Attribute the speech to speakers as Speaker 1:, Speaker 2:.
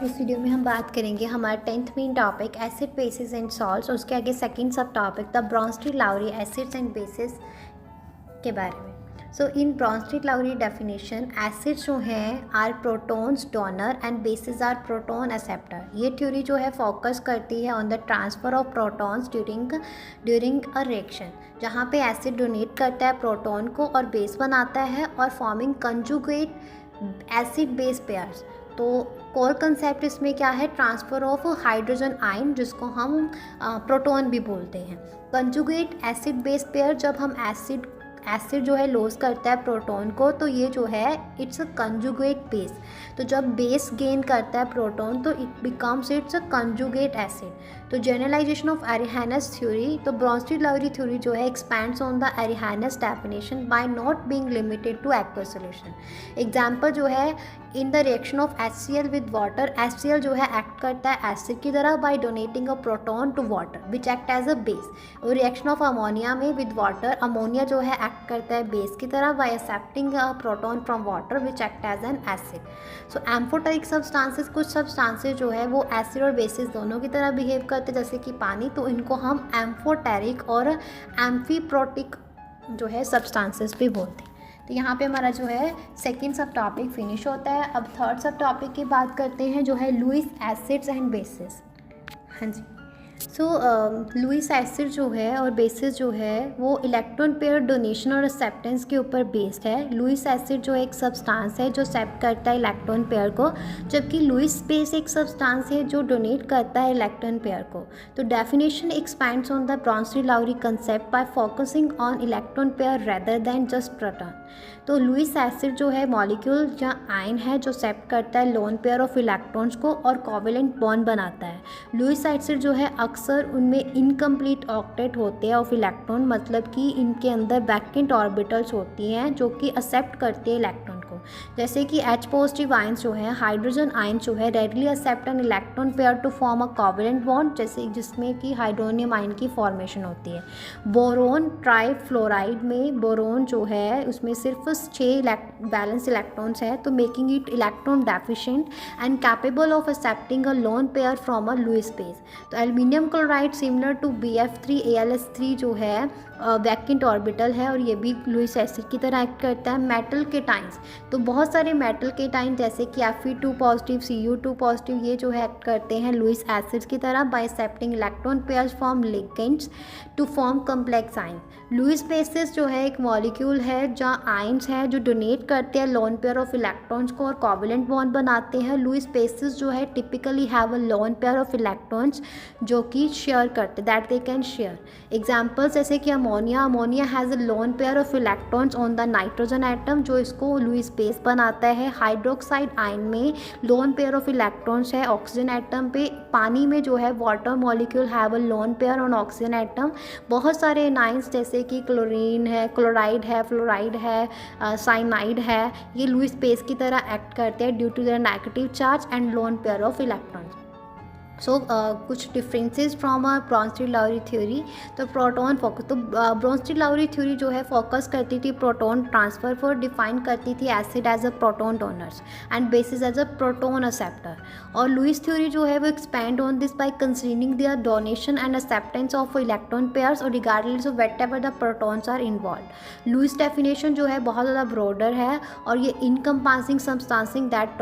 Speaker 1: इस वीडियो में हम बात करेंगे हमारा 10th main topic acid bases and salts, उसके आगे second sub topic the Bronsted Lowry acids and bases के बारे में। सो इन ब्रॉन्स्टीड-लाउरी डेफिनेशन एसिड्स जो हैं are protons donor and bases are proton acceptor. ये थ्योरी जो है फोकस करती है on the transfer of protons during a reaction, जहाँ पे एसिड डोनेट करता है प्रोटॉन को और बेस बनाता है और forming conjugate acid base pairs. तो कोर कंसेप्ट इसमें क्या है, ट्रांसफ़र ऑफ हाइड्रोजन आयन, जिसको हम प्रोटॉन भी बोलते हैं। कंजुगेट एसिड बेस पेयर, जब हम एसिड जो है लॉस करता है प्रोटॉन को, तो ये जो है इट्स अ कंजुगेट बेस। तो जब बेस गेन करता है प्रोटॉन तो it becomes its a conjugate acid. तो जनरलाइजेशन ऑफ एरिहानस थ्योरी, तो ब्रॉन्स्टीड-लाउरी थ्योरी जो है expands on the Arrhenius definition by not being limited to aqueous solution. Example जो है in the reaction of HCl with water, HCl जो है act करता है एसिड की तरह by donating a proton to water which act as a base. और reaction of ammonia में विद वाटर, अमोनिया जो है एक्ट करता है बेस की तरह by accepting a proton from water which act as an acid. So amphoteric substances, कुछ substances जो है वो एसिड और बेसिस दोनों की तरह बिहेव करते हैं, जैसे कि पानी, तो इनको हम एम्फोटेरिक और एम्फीप्रोटिक जो है सब्सटेंसेस भी बोलते हैं। तो यहाँ पे हमारा जो है सेकंड सब टॉपिक फिनिश होता है। अब थर्ड सब टॉपिक की बात करते हैं, जो है लुईस एसिड्स एंड बेसिस। हाँ जी, सो लुईस एसिड जो है और बेसिस जो है वो इलेक्ट्रॉन पेयर डोनेशन और एक्सेप्टेंस के ऊपर बेस्ड है। लुईस एसिड जो एक सब्सटेंस है जो एक्सेप्ट करता है इलेक्ट्रॉन पेयर को, जबकि लुईस बेस एक सब्सटेंस है जो डोनेट करता है इलेक्ट्रॉन पेयर को। तो definition expands on the Bronsted Lowry concept by focusing on electron pair rather than just proton. तो लुईस एसिड जो है मॉलिक्यूल या आयन है जो एक्सेप्ट करता है लोन पेयर ऑफ इलेक्ट्रॉन्स को और कोवेलेंट बॉन्ड बनाता है। लुईस एसिड जो है अक्सर उनमें इनकम्प्लीट ऑक्टेट होते हैं ऑफ इलेक्ट्रॉन, मतलब कि इनके अंदर वैकेंट ऑर्बिटल्स होती हैं जो कि एक्सेप्ट करते हैं इलेक्ट्रॉन को। जैसे कि H पॉजिटिव आयंस जो है, हाइड्रोजन आयन जो है readily accept an electron pair to form a covalent bond, जैसे जिसमें कि हाइड्रोनियम आयन की फॉर्मेशन होती है। बोरोन ट्राइफ्लोराइड में बोरोन जो है उसमें सिर्फ 6 बैलेंस इलेक्ट्रॉन्स है, तो making it electron deficient and capable of accepting a lone pair from a Lewis base. तो aluminium chloride similar to BF3AlS3 जो है वैकेंट ऑर्बिटल है और ये भी लुईस एसिड की तरह एक्ट करता है। मेटल केटाइंस, तो बहुत सारे मेटल केटाइन जैसे कि Fe2 पॉजिटिव, Cu2 पॉजिटिव, ये जो है एक्ट करते हैं लुईस एसिड्स की तरह by accepting electron pairs from ligands to form complex ion. Lewis bases जो है एक मॉलिक्यूल है जहाँ आयन्स हैं जो डोनेट करते हैं लोन पेयर ऑफ इलेक्ट्रॉन्स को और कोवेलेंट बॉन्ड बनाते हैं। लुईस बेसिस जो है typically have a lone pair of electrons जो कि शेयर करते, that they can share. Examples जैसे कि ammonia has a lone pair of electrons on the nitrogen atom जो इसको लुईस बेस बनाता है। हाइड्रोक्साइड आयन में लोन पेयर ऑफ इलेक्ट्रॉन्स है ऑक्सीजन एटम पे। पानी में जो है water molecule have a lone pair on oxygen atom. बहुत सारे एनाइंस जैसे कि क्लोरीन है, क्लोराइड है, फ्लोराइड है, साइनाइड है, ये लुईस बेस की तरह एक्ट करते हैं due to their negative charge and lone pair of electrons. So कुछ differences from a Bronsted Lowry theory. तो प्रोटॉन फोकस, तो ब्रॉन्स्टीड-लाउरी थ्योरी जो है फोकस करती थी प्रोटॉन ट्रांसफ़र पर, डिफाइन करती थी acid as a proton donors and bases as a proton acceptor. और लुईस थ्योरी जो है वो expand on this by considering their donation and acceptance of electron pairs और regardless of whatever the protons are involve. Lewis definition जो है बहुत ज़्यादा broader है और ये इनकम्पासिंग सब्सटेंसिंग दैट